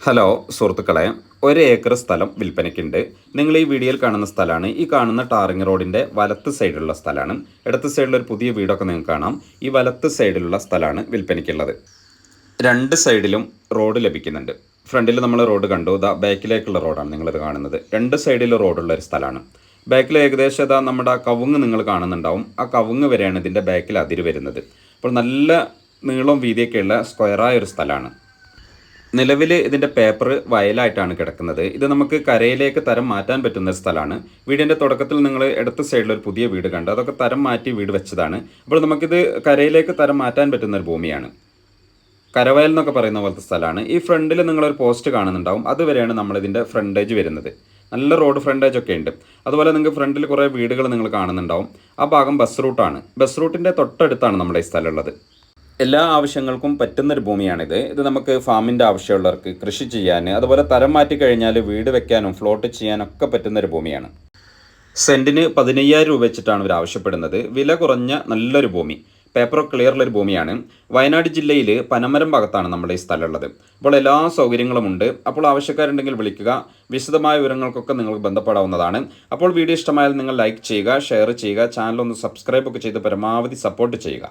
Hello സുഹൃത്തുക്കളെ, 1 acre സ്ഥലം വിൽപ്പനയ്ക്കുണ്ട്. നിങ്ങൾ ഈ വീഡിയോയിൽ കാണുന്ന സ്ഥലമാണ്. ഈ കാണുന്ന ടാറിങ് റോഡിൻ്റെ വലത്ത് സൈഡിലുള്ള സ്ഥലമാണ്. ഇടത്ത് സൈഡിൽ ഒരു പുതിയ വീടൊക്കെ നിങ്ങൾക്ക് കാണാം. ഈ വലത്ത് സൈഡിലുള്ള സ്ഥലമാണ് വിൽപ്പനയ്ക്കുള്ളത്. 2 സൈഡിലും റോഡ് ലഭിക്കുന്നുണ്ട്. ഫ്രണ്ടിൽ നമ്മൾ റോഡ് കണ്ടു. ഇതാ ബാക്കിലേക്കുള്ള റോഡാണ് നിങ്ങളിത് കാണുന്നത്. 2 സൈഡിൽ റോഡുള്ള ഒരു സ്ഥലമാണ്. ബാക്കിൽ ഏകദേശം ഇതാ നമ്മുടെ കവുങ്ങ് നിങ്ങൾ കാണുന്നുണ്ടാവും. ആ കവുങ്ങ് വരെയാണ് ഇതിൻ്റെ ബാക്കിൽ അതിര് വരുന്നത്. അപ്പോൾ നല്ല നീളവും വീതിയൊക്കെയുള്ള സ്ക്വയറായ ഒരു സ്ഥലമാണ്. നിലവിൽ ഇതിൻ്റെ പേപ്പർ വയലായിട്ടാണ് കിടക്കുന്നത്. ഇത് നമുക്ക് കരയിലേക്ക് തരം മാറ്റാൻ പറ്റുന്ന സ്ഥലമാണ്. വീടിൻ്റെ തുടക്കത്തിൽ നിങ്ങൾ ഇടത്ത് സൈഡിൽ ഒരു പുതിയ വീട് കണ്ടു. അതൊക്കെ തരം മാറ്റി വീട് വെച്ചതാണ്. അപ്പോൾ നമുക്കിത് കരയിലേക്ക് തരം മാറ്റാൻ പറ്റുന്ന ഒരു ഭൂമിയാണ്. കരവയൽ എന്നൊക്കെ പറയുന്ന പോലത്തെ സ്ഥലമാണ്. ഈ ഫ്രണ്ടിൽ നിങ്ങളൊരു പോസ്റ്റ് കാണുന്നുണ്ടാവും. അതുവരെയാണ് നമ്മളിതിൻ്റെ ഫ്രണ്ടേജ് വരുന്നത്. നല്ല റോഡ് ഫ്രണ്ടേജ് ഒക്കെ ഉണ്ട്. അതുപോലെ നിങ്ങൾക്ക് ഫ്രണ്ടിൽ കുറേ വീടുകൾ നിങ്ങൾ കാണുന്നുണ്ടാവും. ആ ഭാഗം ബസ് റൂട്ടാണ്. ബസ് റൂട്ടിൻ്റെ തൊട്ടടുത്താണ് നമ്മുടെ ഈ സ്ഥലമുള്ളത്. എല്ലാ ആവശ്യങ്ങൾക്കും പറ്റുന്നൊരു ഭൂമിയാണിത്. ഇത് നമുക്ക് ഫാമിൻ്റെ ആവശ്യമുള്ളവർക്ക് കൃഷി ചെയ്യാൻ, അതുപോലെ തരം മാറ്റി കഴിഞ്ഞാൽ വീട് വെക്കാനും ഫ്ലോട്ട് ചെയ്യാനൊക്കെ പറ്റുന്നൊരു ഭൂമിയാണ്. സെൻറ്റിന് 15,000 രൂപ വെച്ചിട്ടാണ് ഇവർ ആവശ്യപ്പെടുന്നത്. വില കുറഞ്ഞ നല്ലൊരു ഭൂമി, പേപ്പർ ക്ലിയറുള്ളൊരു ഭൂമിയാണ്. വയനാട് ജില്ലയിൽ പനമരം ഭാഗത്താണ് നമ്മുടെ ഈ സ്ഥലമുള്ളത്. അപ്പോൾ എല്ലാ സൗകര്യങ്ങളുമുണ്ട്. അപ്പോൾ ആവശ്യക്കാരുണ്ടെങ്കിൽ വിളിക്കുക. വിശദമായ വിവരങ്ങൾക്കൊക്കെ നിങ്ങൾക്ക് ബന്ധപ്പെടാവുന്നതാണ്. അപ്പോൾ വീഡിയോ ഇഷ്ടമായാൽ നിങ്ങൾ ലൈക്ക് ചെയ്യുക, ഷെയർ ചെയ്യുക, ചാനൽ ഒന്ന് സബ്സ്ക്രൈബ് ഒക്കെ ചെയ്ത് പരമാവധി സപ്പോർട്ട് ചെയ്യുക.